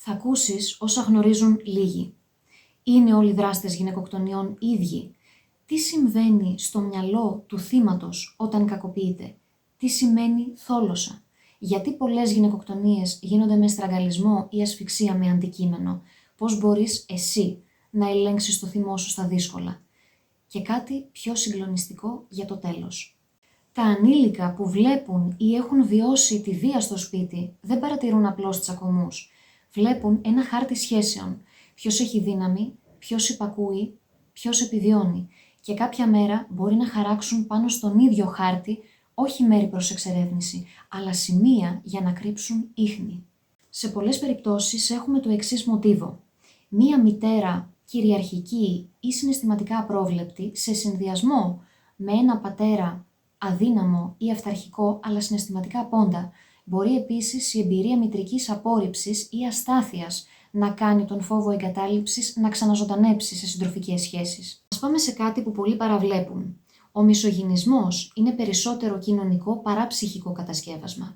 Θα ακούσεις όσα γνωρίζουν λίγοι. Είναι όλοι οι δράστες γυναικοκτονιών ίδιοι? Τι συμβαίνει στο μυαλό του θύματος όταν κακοποιείται? Τι σημαίνει θόλωσα? Γιατί πολλές γυναικοκτονίες γίνονται με στραγγαλισμό ή ασφυξία με αντικείμενο? Πώς μπορείς εσύ να ελέγξεις το θυμό σου στα δύσκολα? Και κάτι πιο συγκλονιστικό για το τέλος. Τα ανήλικα που βλέπουν ή έχουν βιώσει τη βία στο σπίτι δεν παρατηρούν απλώς τσακωμούς. Βλέπουν ένα χάρτη σχέσεων. Ποιος έχει δύναμη, ποιος υπακούει, ποιος επιβιώνει. Και κάποια μέρα μπορεί να χαράξουν πάνω στον ίδιο χάρτη όχι μέρη προς εξερεύνηση, αλλά σημεία για να κρύψουν ίχνη. Σε πολλές περιπτώσεις έχουμε το εξής μοτίβο. Μία μητέρα κυριαρχική ή συναισθηματικά απρόβλεπτη σε συνδυασμό με ένα πατέρα αδύναμο ή αυταρχικό αλλά συναισθηματικά πόντα. Μπορεί επίσης η εμπειρία μητρικής απόρριψης ή αστάθειας να κάνει τον φόβο εγκατάλειψης να ξαναζωντανέψει σε συντροφικές σχέσεις. Ας πάμε σε κάτι που πολλοί παραβλέπουν. Ο μισογυνισμός είναι περισσότερο κοινωνικό παρά ψυχικό κατασκεύασμα.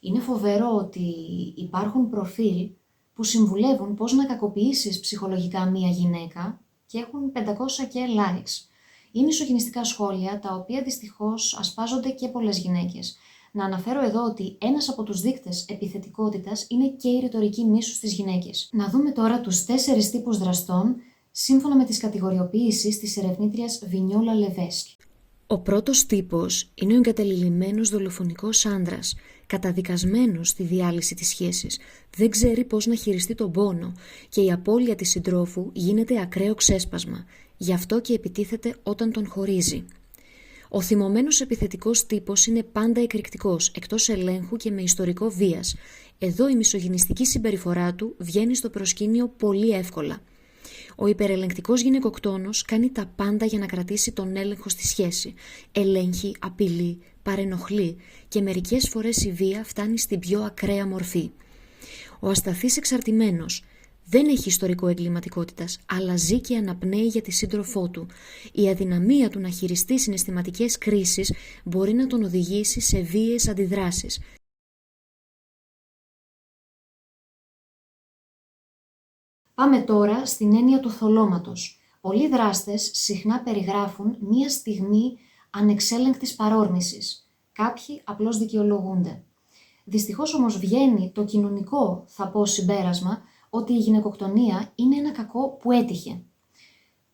Είναι φοβερό ότι υπάρχουν προφίλ που συμβουλεύουν πώς να κακοποιήσεις ψυχολογικά μία γυναίκα και έχουν 500 και likes. Ή μισογυνιστικά σχόλια, τα οποία δυστυχώς ασπάζονται και πολλές γυναίκες. Να αναφέρω εδώ ότι ένας από τους δείκτες επιθετικότητας είναι και η ρητορική μίσους στις γυναίκες. Να δούμε τώρα τους 4 τύπους δραστών, σύμφωνα με τις κατηγοριοποίησεις της ερευνήτριας Βινιόλα Λεβέσκη. Ο πρώτος τύπος είναι ο εγκαταλειμμένος δολοφονικός άντρας, καταδικασμένος στη διάλυση της σχέσης. Δεν ξέρει πώς να χειριστεί τον πόνο και η απώλεια της συντρόφου γίνεται ακραίο ξέσπασμα. Γι' αυτό και επιτίθεται όταν τον χωρίζει. Ο θυμωμένος επιθετικός τύπος είναι πάντα εκρηκτικός, εκτός ελέγχου και με ιστορικό βίας. Εδώ η μισογυνιστική συμπεριφορά του βγαίνει στο προσκήνιο πολύ εύκολα. Ο υπερελεγκτικός γυναικοκτόνος κάνει τα πάντα για να κρατήσει τον έλεγχο στη σχέση. Ελέγχει, απειλεί, παρενοχλεί και μερικές φορές η βία φτάνει στην πιο ακραία μορφή. Ο ασταθής εξαρτημένος δεν έχει ιστορικό εγκληματικότητας, αλλά ζει και αναπνέει για τη σύντροφό του. Η αδυναμία του να χειριστεί συναισθηματικές κρίσεις μπορεί να τον οδηγήσει σε βίαιες αντιδράσεις. Πάμε τώρα στην έννοια του θολώματος. Πολλοί δράστες συχνά περιγράφουν μία στιγμή ανεξέλεγκτης παρόρμησης. Κάποιοι απλώς δικαιολογούνται. Δυστυχώς όμως βγαίνει το κοινωνικό, θα πω, συμπέρασμα ότι η γυναικοκτονία είναι ένα κακό που έτυχε.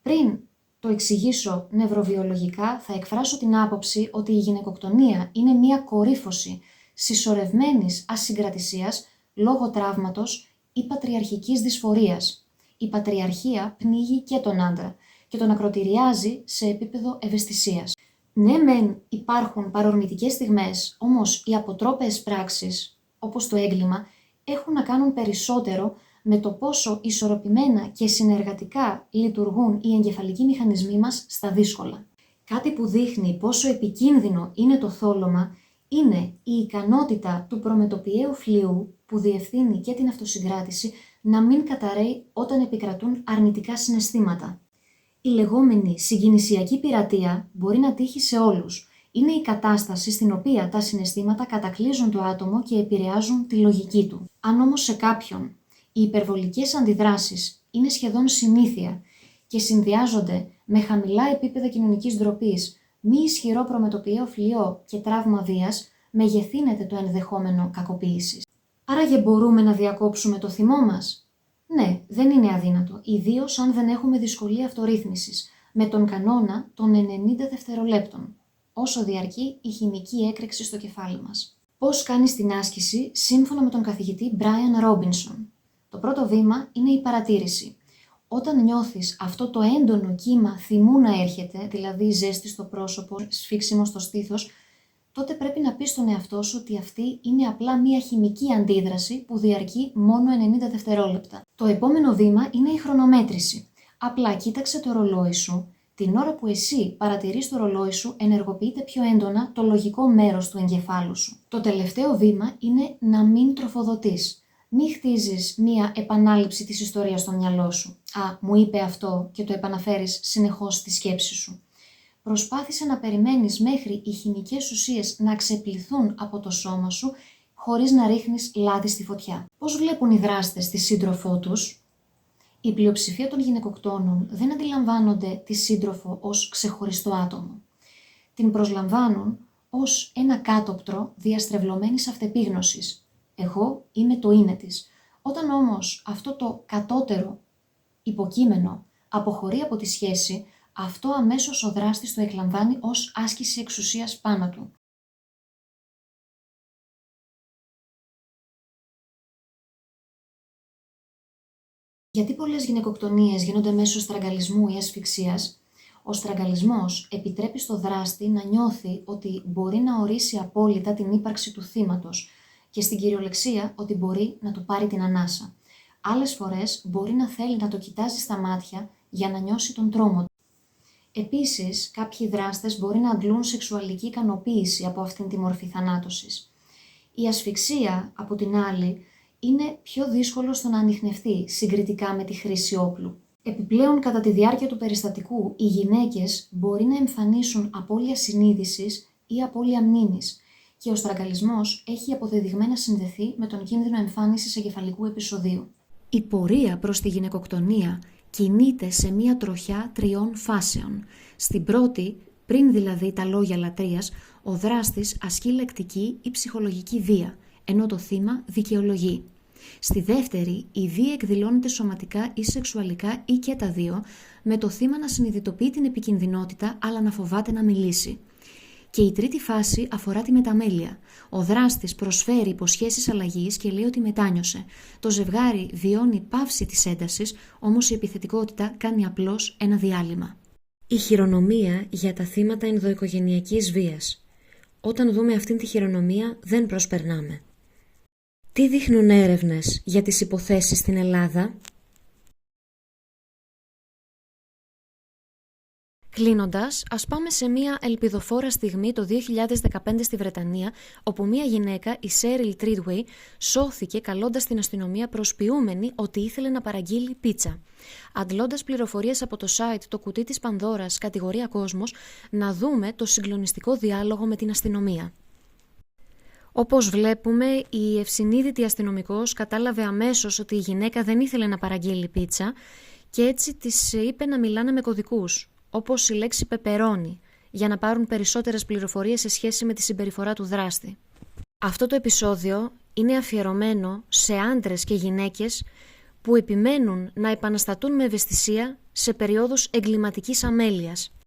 Πριν το εξηγήσω νευροβιολογικά, θα εκφράσω την άποψη ότι η γυναικοκτονία είναι μία κορύφωση συσσωρευμένης ασυγκρατησίας λόγω τραύματος ή πατριαρχικής δυσφορίας. Η πατριαρχία πνίγει και τον άντρα και τον ακροτηριάζει σε επίπεδο ευαισθησίας. Ναι, μεν υπάρχουν παρορμητικές στιγμές, όμως οι αποτρόπαιες πράξεις, όπως το έγκλημα, έχουν να κάνουν περισσότερο με το πόσο ισορροπημένα και συνεργατικά λειτουργούν οι εγκεφαλικοί μηχανισμοί μας στα δύσκολα. Κάτι που δείχνει πόσο επικίνδυνο είναι το θόλωμα είναι η ικανότητα του προμετωπιαίου φλοιού που διευθύνει και την αυτοσυγκράτηση να μην καταρρέει όταν επικρατούν αρνητικά συναισθήματα. Η λεγόμενη συγκινησιακή πειρατεία μπορεί να τύχει σε όλους. Είναι η κατάσταση στην οποία τα συναισθήματα κατακλείζουν το άτομο και επηρεάζουν τη λογική του. Αν όμως σε κάποιον οι υπερβολικές αντιδράσεις είναι σχεδόν συνήθεια και συνδυάζονται με χαμηλά επίπεδα κοινωνικής ντροπής, μη ισχυρό προμετωπιαίο φλοιό και τραύμα βίας, μεγεθύνεται το ενδεχόμενο κακοποίησης. Άραγε μπορούμε να διακόψουμε το θυμό μας? Ναι, δεν είναι αδύνατο, ιδίως αν δεν έχουμε δυσκολία αυτορύθμισης, με τον κανόνα των 90 δευτερολέπτων, όσο διαρκεί η χημική έκρηξη στο κεφάλι μας. Πώς κάνεις την άσκηση σύμφωνα με τον καθηγητή Brian Robinson? Το πρώτο βήμα είναι η παρατήρηση. Όταν νιώθεις αυτό το έντονο κύμα θυμού να έρχεται, δηλαδή ζέστη στο πρόσωπο, σφίξιμο στο στήθος, τότε πρέπει να πεις στον εαυτό σου ότι αυτή είναι απλά μία χημική αντίδραση που διαρκεί μόνο 90 δευτερόλεπτα. Το επόμενο βήμα είναι η χρονομέτρηση. Απλά κοίταξε το ρολόι σου. Την ώρα που εσύ παρατηρείς το ρολόι σου, ενεργοποιείται πιο έντονα το λογικό μέρος του εγκεφάλου σου. Το τελευταίο βήμα είναι να μην τροφοδοτείς. Μην χτίζεις μία επανάληψη της ιστορίας στο μυαλό σου. Α, μου είπε αυτό και το επαναφέρεις συνεχώς στη σκέψη σου. Προσπάθησε να περιμένεις μέχρι οι χημικές ουσίες να ξεπληθούν από το σώμα σου χωρίς να ρίχνεις λάδι στη φωτιά. Πώς βλέπουν οι δράστες τη σύντροφό τους? Η πλειοψηφία των γυναικοκτόνων δεν αντιλαμβάνονται τη σύντροφο ως ξεχωριστό άτομο. Την προσλαμβάνουν ως ένα κάτωπτρο διαστρεβλωμένης αυτεπίγνωσης. Εγώ είμαι το είναι της. Όταν όμως αυτό το κατώτερο υποκείμενο αποχωρεί από τη σχέση, αυτό αμέσως ο δράστης το εκλαμβάνει ως άσκηση εξουσίας πάνω του. Γιατί πολλές γυναικοκτονίες γίνονται μέσω στραγγαλισμού ή ασφυξίας? Ο στραγγαλισμός επιτρέπει στο δράστη να νιώθει ότι μπορεί να ορίσει απόλυτα την ύπαρξη του θύματος και στην κυριολεξία ότι μπορεί να του πάρει την ανάσα. Άλλες φορές μπορεί να θέλει να το κοιτάζει στα μάτια για να νιώσει τον τρόμο του. Επίσης, κάποιοι δράστες μπορεί να αντλούν σεξουαλική ικανοποίηση από αυτήν τη μορφή θανάτωσης. Η ασφυξία, από την άλλη, είναι πιο δύσκολο στο να ανιχνευτεί συγκριτικά με τη χρήση όπλου. Επιπλέον, κατά τη διάρκεια του περιστατικού, οι γυναίκες μπορεί να εμφανίσουν απώλεια συνείδησης ή απώλεια μνήμης και ο στραγγαλισμός έχει αποδεδειγμένα συνδεθεί με τον κίνδυνο εμφάνισης εγκεφαλικού επεισοδίου. Η πορεία προς τη γυναικοκτονία κινείται σε μία τροχιά 3 φάσεων. Στην πρώτη, πριν δηλαδή τα λόγια λατρείας, ο δράστης ασκεί λεκτική ή ψυχολογική βία, ενώ το θύμα δικαιολογεί. Στη δεύτερη, η βία εκδηλώνεται σωματικά ή σεξουαλικά ή και τα δύο, με το θύμα να συνειδητοποιεί την επικινδυνότητα αλλά να φοβάται να μιλήσει. Και η τρίτη φάση αφορά τη μεταμέλεια. Ο δράστης προσφέρει υποσχέσεις αλλαγής και λέει ότι μετάνιωσε. Το ζευγάρι βιώνει πάυση της έντασης, όμως η επιθετικότητα κάνει απλώς ένα διάλειμμα. Η χειρονομία για τα θύματα ενδοοικογενειακής βίας. Όταν δούμε αυτήν τη χειρονομία δεν προσπερνάμε. Τι δείχνουν έρευνες για τις υποθέσεις στην Ελλάδα? Κλείνοντας, ας πάμε σε μια ελπιδοφόρα στιγμή το 2015 στη Βρετανία, όπου μια γυναίκα, η Σέριλ Τρίτουεϊ, σώθηκε καλώντας την αστυνομία προσποιούμενη ότι ήθελε να παραγγείλει πίτσα. Αντλώντας πληροφορίες από το site «Το κουτί της Πανδώρας» κατηγορία κόσμος, να δούμε το συγκλονιστικό διάλογο με την αστυνομία. Όπως βλέπουμε, η ευσυνείδητη αστυνομικός κατάλαβε αμέσως ότι η γυναίκα δεν ήθελε να παραγγείλει πίτσα και έτσι της είπε να μιλάνε με κωδικούς, όπως η λέξη πεπερώνι, για να πάρουν περισσότερες πληροφορίες σε σχέση με τη συμπεριφορά του δράστη. Αυτό το επεισόδιο είναι αφιερωμένο σε άντρες και γυναίκες που επιμένουν να επαναστατούν με ευαισθησία σε περιόδους εγκληματικής αμέλειας.